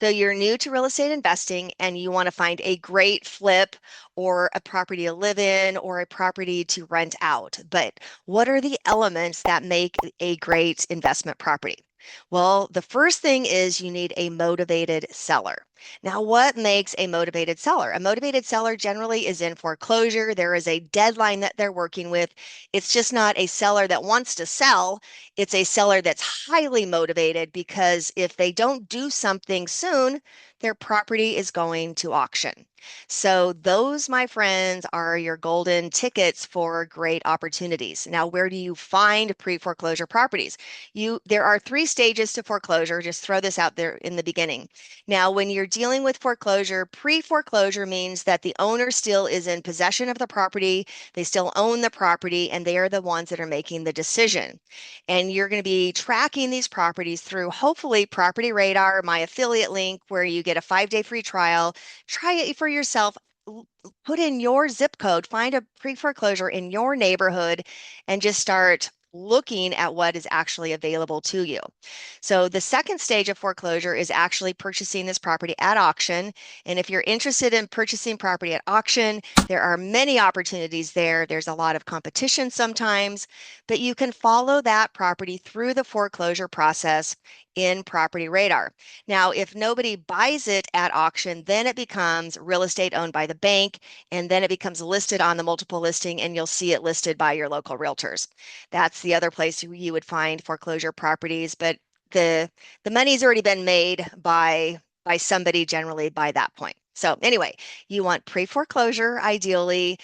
So you're new to real estate investing and you want to find a great flip or a property to live in or a property to rent out. But what are the elements that make a great investment property? Well, the first thing is you need a motivated seller. Now, what makes a motivated seller? A motivated seller generally is in foreclosure. There is a deadline that they're working with. It's just not a seller that wants to sell. It's a seller that's highly motivated because if they don't do something soon, their property is going to auction. So, those, my friends, are your golden tickets for great opportunities. Now, where do you find pre-foreclosure properties? There are three stages to foreclosure. Just throw this out there in the beginning. Now, when you're dealing with foreclosure, pre-foreclosure means that the owner still is in possession of the property, they still own the property, and they are the ones that are making the decision. And you're going to be tracking these properties through hopefully Property Radar, my affiliate link, where you get a 5-day free trial. Try it for yourself. Put in your zip code, find a pre-foreclosure in your neighborhood, and just start looking at what is actually available to you. So the second stage of foreclosure is actually purchasing this property at auction. And if you're interested in purchasing property at auction, there are many opportunities there. There's a lot of competition sometimes, but you can follow that property through the foreclosure process in Property Radar. Now, if nobody buys it at auction, then it becomes real estate owned by the bank, and then it becomes listed on the multiple listing, and you'll see it listed by your local realtors. That's the other place you would find foreclosure properties, but the the money's already been made by somebody generally by that point. So anyway, you want pre-foreclosure ideally,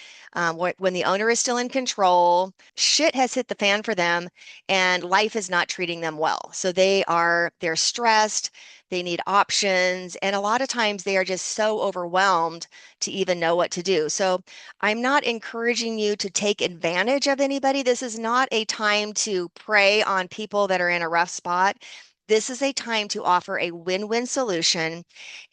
when the owner is still in control, shit has hit the fan for them, and life is not treating them well. So they're stressed, they need options, and a lot of times they are just so overwhelmed to even know what to do. So I'm not encouraging you to take advantage of anybody. This is not a time to prey on people that are in a rough spot. This is a time to offer a win-win solution,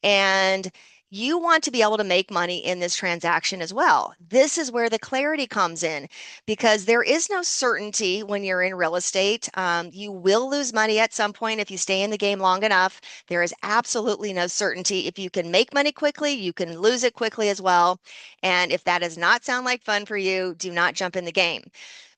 and you want to be able to make money in this transaction as well. This is where the clarity comes in because there is no certainty when you're in real estate. You will lose money at some point if you stay in the game long enough. There is absolutely no certainty. If you can make money quickly, you can lose it quickly as well. And if that does not sound like fun for you, do not jump in the game.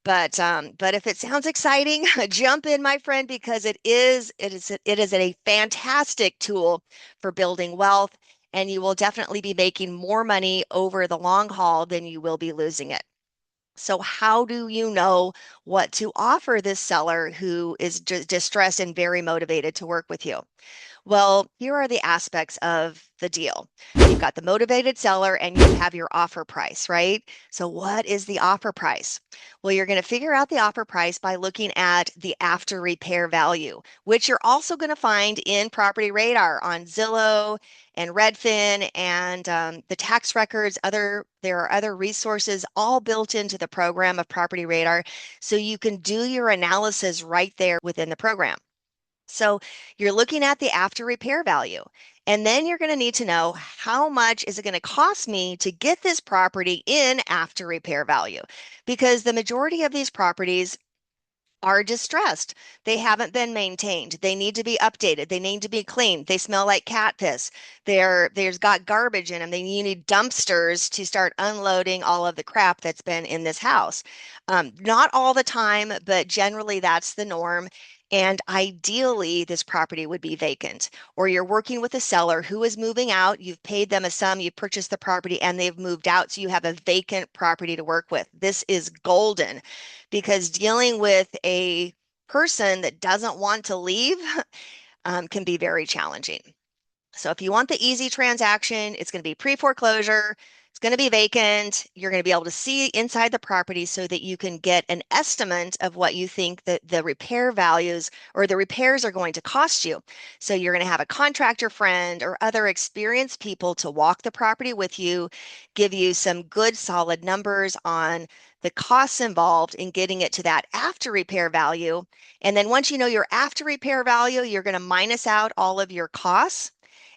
But if it sounds exciting, jump in, my friend, because it is a fantastic tool for building wealth, and you will definitely be making more money over the long haul than you will be losing it. So how do you know what to offer this seller who is distressed and very motivated to work with you? Well, here are the aspects of the deal. You've got the motivated seller and you have your offer price, right? So, what is the offer price? Well, you're going to figure out the offer price by looking at the after repair value, which you're also going to find in Property Radar on Zillow and Redfin and the tax records. There are other resources all built into the program of Property Radar, so you can do your analysis right there within the program. So you're looking at the after repair value. And then you're going to need to know how much is it going to cost me to get this property in after repair value? Because the majority of these properties are distressed. They haven't been maintained. They need to be updated. They need to be cleaned. They smell like cat piss. There's got garbage in them. You need dumpsters to start unloading all of the crap that's been in this house. Not all the time, but generally that's the norm. And ideally, this property would be vacant, or you're working with a seller who is moving out. You've paid them a sum, you purchased the property, and they've moved out. So you have a vacant property to work with. This is golden because dealing with a person that doesn't want to leave can be very challenging. So if you want the easy transaction, it's going to be pre-foreclosure. It's going to be vacant. You're going to be able to see inside the property so that you can get an estimate of what you think that the repair values or the repairs are going to cost you. So you're going to have a contractor friend or other experienced people to walk the property with you, give you some good solid numbers on the costs involved in getting it to that after repair value. And then once you know your after repair value, you're going to minus out all of your costs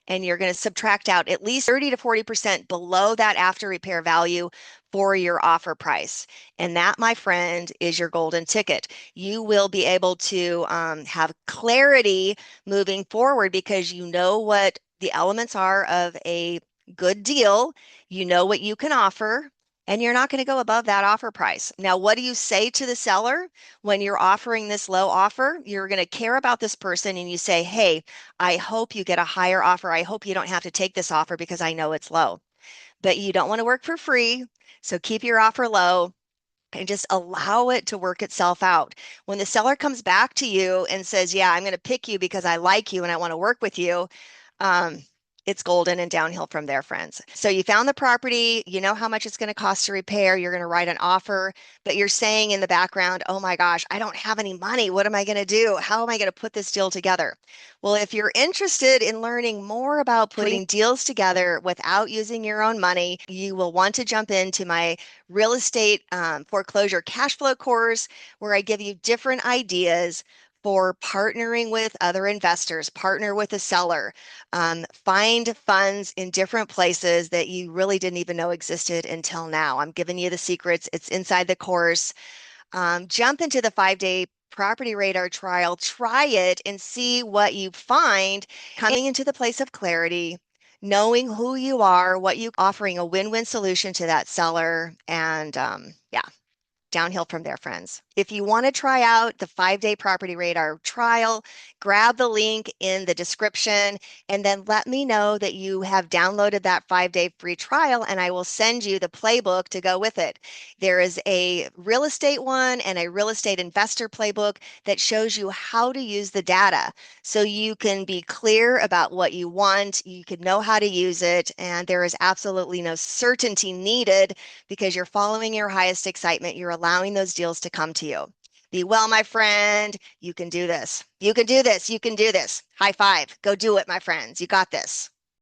and you're going to subtract out at least 30 to 40% below that after repair value for your offer price. And that, my friend, is your golden ticket. You will be able to have clarity moving forward because you know what the elements are of a good deal. You know what you can offer, and you're not going to go above that offer price. Now, what do you say to the seller when you're offering this low offer? You're going to care about this person and you say, hey, I hope you get a higher offer. I hope you don't have to take this offer because I know it's low. But you don't want to work for free. So keep your offer low and just allow it to work itself out. When the seller comes back to you and says, yeah, I'm going to pick you because I like you and I want to work with you, um, it's golden and downhill from there, friends. So you found the property, you know how much it's going to cost to repair, you're going to write an offer, but you're saying in the background, oh my gosh, I don't have any money. What am I going to do? How am I going to put this deal together? Well, if you're interested in learning more about putting deals together without using your own money, you will want to jump into my real estate foreclosure cash flow course, where I give you different ideas for partnering with other investors, partner with a seller, find funds in different places that you really didn't even know existed until now. I'm giving you the secrets. It's inside the course. Jump into the 5-day property radar trial, try it and see what you find coming into the place of clarity, knowing who you are, what you offering a win-win solution to that seller. And yeah, downhill from there, friends. If you want to try out the 5-day property radar trial, grab the link in the description and then let me know that you have downloaded that 5-day free trial and I will send you the playbook to go with it. There is a real estate one and a real estate investor playbook that shows you how to use the data so you can be clear about what you want, you can know how to use it, and there is absolutely no certainty needed because you're following your highest excitement. You're allowing those deals to come to you. Be well, my friend. You can do this. You can do this. You can do this. High five. Go do it, my friends. You got this.